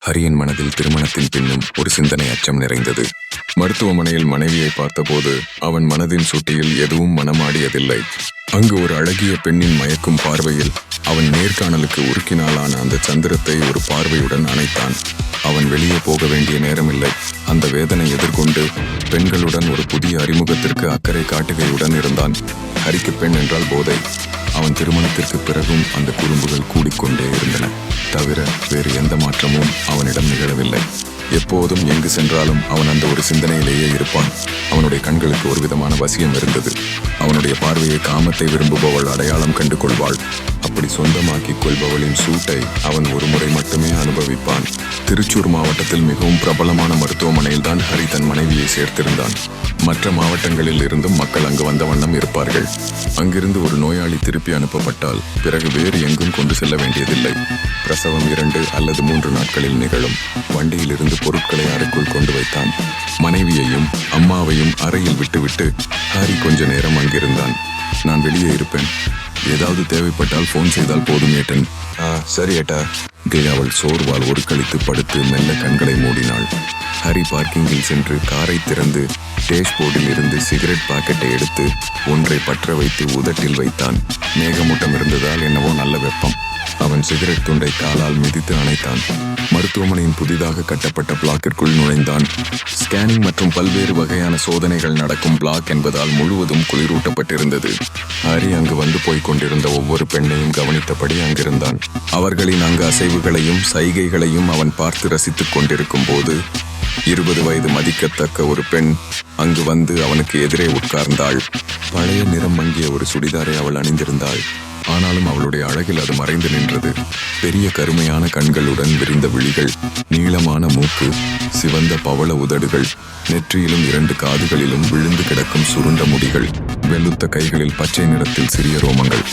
ஹரியின் மனதில் திருமணத்தின் பின்னும் ஒரு சிந்தனை அச்சம் நிறைந்தது. மருத்துவமனையில் மனைவியை பார்த்தபோது அவன் மனதின் சுட்டியில் எதுவும் மனமாடியதில்லை. அங்கு ஒரு அழகிய பெண்ணின் மயக்கும் பார்வையில் அவன் நேர்காணலுக்கு உருக்கினாலான அந்த சந்திரத்தை ஒரு பார்வையுடன் அணைத்தான். அவன் வெளியே போக வேண்டிய நேரமில்லை. அந்த வேதனை எதிர்கொண்டு பெண்களுடன் ஒரு புதிய அறிமுகத்திற்கு அக்கறை காட்டுகையுடன் இருந்தான். ஹரிக்கு பெண் என்றால் போதை. அவன் திருமணத்திற்கு பிறகும் அந்த குறும்புகள் கூடிக்கொண்டே இருந்தன. தவிர வேறு எந்த மாற்றமும் அவனிடம் நிகழவில்லை. எப்போதும் எங்கு சென்றாலும் அவன் அந்த ஒரு சிந்தனையிலேயே இருப்பான். அவனுடைய கண்களுக்கு ஒரு விதமான வசியம் இருந்தது. அவனுடைய பார்வையை காமத்தை விரும்புபவள் அடையாளம் கண்டு கொள்வாள். அப்படி சொந்தமாக்கிக் கொள்பவளின் சூட்டை அவன் ஒரு முறை மட்டுமே அனுபவிப்பான். திருச்சூர் மாவட்டத்தில் மிகவும் பிரபலமான மருத்துவமனையில் தான் ஹரி தன் மனைவியை சேர்த்திருந்தான். மற்ற மாவட்டங்களில் இருந்தும் மக்கள் அங்கு வந்த வண்ணம் இருப்பார்கள். அங்கிருந்து ஒரு நோயாளி திருப்பி அனுப்பப்பட்டால் பிறகு வேறு எங்கும் கொண்டு செல்ல வேண்டியதில்லை. பிரசவம் 2 அல்லது 3 நாட்களில் நிகழும். வண்டியில் இருந்து பொருட்களை அறைக்குள் கொண்டு வைத்தான். மனைவியையும் அம்மாவையும் அறையில் விட்டுவிட்டு ஹரி கொஞ்ச நேரம் அங்கிருந்தான். நான் வெளியே இருப்பேன், ஏதாவது தேவைப்பட்டால் போன் செய்தால் போதும் ஏட்டன். சரி ஏட்டா. அவள் சோர்வால் ஒரு கழித்து படுத்து மெல்ல கண்களை மூடினாள். ஹரி பார்க்கிங்கில் சென்று காரை திறந்து டேஷ்போர்டில் இருந்து சிகரெட் பாக்கெட்டை எடுத்து ஒன்றை பற்ற வைத்து உதட்டில் வைத்தான். மேகமூட்டம் இருந்ததால் என்னவோ நல்ல வெப்பம். அவன் சிகரெட் துண்டை காலால் மிதித்து அணைத்தான். மருத்துவமனையின் புதிதாக கட்டப்பட்ட பிளாக்கிற்குள் நுழைந்தான். ஸ்கேனிங் மற்றும் பல்வேறு வகையான சோதனைகள் நடக்கும் பிளாக் என்பதால் முழுவதும் குளிரூட்டப்பட்டிருந்தது. ஹரி அங்கு வந்து போய்க் கொண்டிருந்த ஒவ்வொரு பெண்ணையும் கவனித்தபடி அங்கிருந்தான். அவர்களின் அங்கு அசைவுகளையும் சைகைகளையும் அவன் பார்த்து ரசித்துக் கொண்டிருக்கும் போது 20 வயது மதிக்கத்தக்க ஒரு பெண் அங்கு வந்து அவனுக்கு எதிரே உட்கார்ந்தாள். பழைய நிறம் மங்கிய ஒரு சுடிதாரை அவள் அணிந்திருந்தாள். ஆனாலும் அவளுடைய அழகில் அது மறைந்து நின்றது. பெரிய கருமையான கண்களுடன் விரிந்த விழிகள், நீளமான மூக்கு, சிவந்த பவள உதடுகள், நெற்றியிலும் 2 காதுகளிலும் விழுந்து கிடக்கும் சுருண்ட முடிகள், வெளுத்த கைகளில் பச்சை நிறத்தில் சிறிய ரோமங்கள்.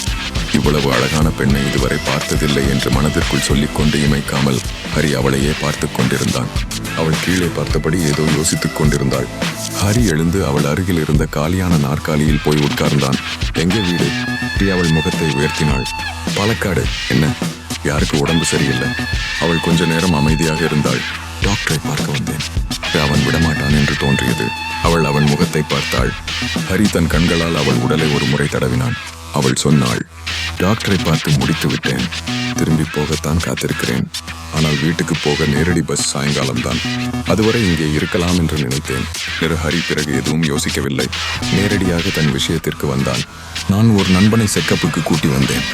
இவ்வளவு அழகான பெண்ணை இதுவரை பார்த்ததில்லை என்று மனதிற்குள் சொல்லிக்கொண்டு இமைக்காமல் ஹரி அவளையே பார்த்து கொண்டிருந்தான். அவள் கீழே பார்த்தபடி ஏதோ யோசித்துக் கொண்டிருந்தாள். ஹரி எழுந்து அவள் அருகில் இருந்த காலியான நாற்காலியில் போய் உட்கார்ந்தான். எங்கே வீடு? அவள் முகத்தை உயர்த்தினாள். பாலக்காடு. என்ன, யாருக்கு உடம்பு சரியில்லை? அவள் கொஞ்ச நேரம் அமைதியாக இருந்தாள். டாக்டரை பார்க்க வந்தேன். அவன் விடமாட்டான் என்று தோன்றியது. அவள் அவன் முகத்தை பார்த்தாள். ஹரி தன் கண்களால் அவள் உடலை ஒரு முறை தடவினான். அவள் சொன்னாள், டாக்டரை பார்த்து முடித்து விட்டேன். திரும்பி போகத்தான் காத்திருக்கிறேன். ஆனால் வீட்டுக்கு போக நேரடி பஸ் சாயங்காலம்தான். அதுவரை இங்கே இருக்கலாம் என்று நினைத்தேன். ஹரி பிறகு எதுவும் யோசிக்கவில்லை. நேரடியாக தன் விஷயத்திற்கு வந்தான். நான் ஒரு நண்பனை செக்கப்புக்கு கூட்டி வந்தேன்.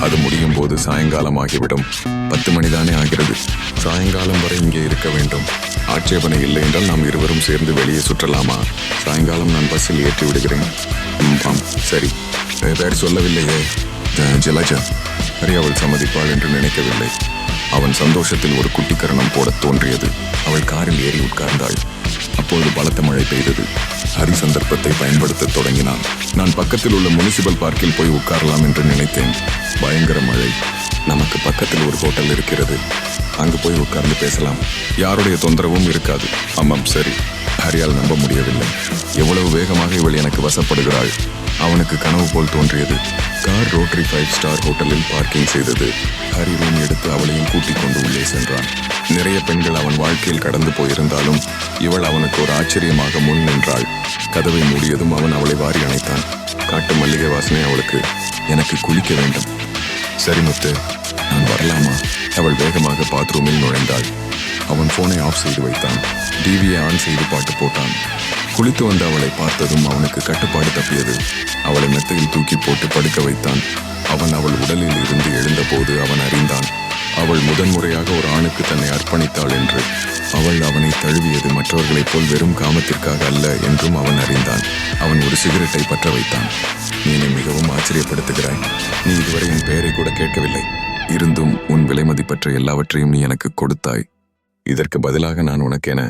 அது முடியும் போது சாயங்காலம் ஆகிவிடும். 10 மணிதானே ஆகிறது. சாயங்காலம் வரை இங்கே இருக்க வேண்டும். ஆட்சேபனை இல்லை என்றால் நாம் இருவரும் சேர்ந்து வெளியே சுற்றலாமா? சாயங்காலம் நான் பஸ்ஸில் ஏற்றி விடுகிறேன். ஆம், சரி. வேறு சொல்லவில்லையே ஜலஜா. ஹரி அவள் சம்மதிப்பாள் என்று நினைக்கவில்லை. அவன் சந்தோஷத்தில் ஒரு குட்டிக்கரணம் போட தோன்றியது. அவள் காரில் ஏறி உட்கார்ந்தாள். அப்போது பலத்த மழை பெய்தது. ஹரி சந்தர்ப்பத்தை பயன்படுத்த தொடங்கினான். நான் பக்கத்தில் உள்ள முனிசிபல் பார்க்கில் போய் உட்காரலாம் என்று நினைத்தேன். பயங்கர மழை. நமக்கு பக்கத்தில் ஒரு ஹோட்டல் இருக்கிறது, அங்கு போய் உட்கார்ந்து பேசலாம். யாருடைய தொந்தரவும் இருக்காது. ஆமாம், சரி. ஹரியால் நம்ப முடியவில்லை. எவ்வளவு வேகமாக இவள் எனக்கு வசப்படுகிறாள். அவனுக்கு கனவு போல் தோன்றியது. கார் ரோட்டரி 5 ஸ்டார் ஹோட்டலில் பார்க்கிங் செய்தது. ஹரி ரூம் எடுத்து அவளையும் கூட்டிக் கொண்டு உள்ளே சென்றான். நிறைய பெண்கள் அவன் வாழ்க்கையில் கடந்து போயிருந்தாலும் இவள் அவனுக்கு ஒரு ஆச்சரியமாக முன் நின்றாள். கதவை மூடியதும் அவன் அவளை வாரி அணைத்தான். காட்டு மல்லிகை வாசனை அவளுக்கு. எனக்கு குளிக்க வேண்டும். சரி முத்து, நான் வரலாமா? அவள் வேகமாக பாத்ரூமில் நுழைந்தாள். அவன் போனை ஆஃப் செய்து வைத்தான். டிவியை ஆன் செய்து பாட்டு போட்டான். குளித்து வந்த அவளை பார்த்ததும் அவனுக்கு கட்டுப்பாடு தப்பியது. அவளை மெத்தையில் தூக்கி போட்டு படுக்க வைத்தான். அவன் அவள் உடலில் இருந்து எழுந்தபோது அவன் அறிந்தான், அவள் முதன்முறையாக ஒரு ஆணுக்கு தன்னை அர்ப்பணித்தாள் என்று. அவள் அவனை தழுவியது மற்றவர்களைப் போல் வெறும் காமத்திற்காக அல்ல என்றும் அவன் அறிந்தான். அவன் ஒரு சிகரெட்டை பற்ற வைத்தான். நீ என்னை மிகவும் ஆச்சரியப்படுத்துகிறாய். நீ இதுவரை என் பெயரை கூட கேட்கவில்லை. இருந்தும் உன் விலைமதிப்பற்ற எல்லாவற்றையும் நீ எனக்கு கொடுத்தாய். இதற்கு பதிலாக நான் உனக்கென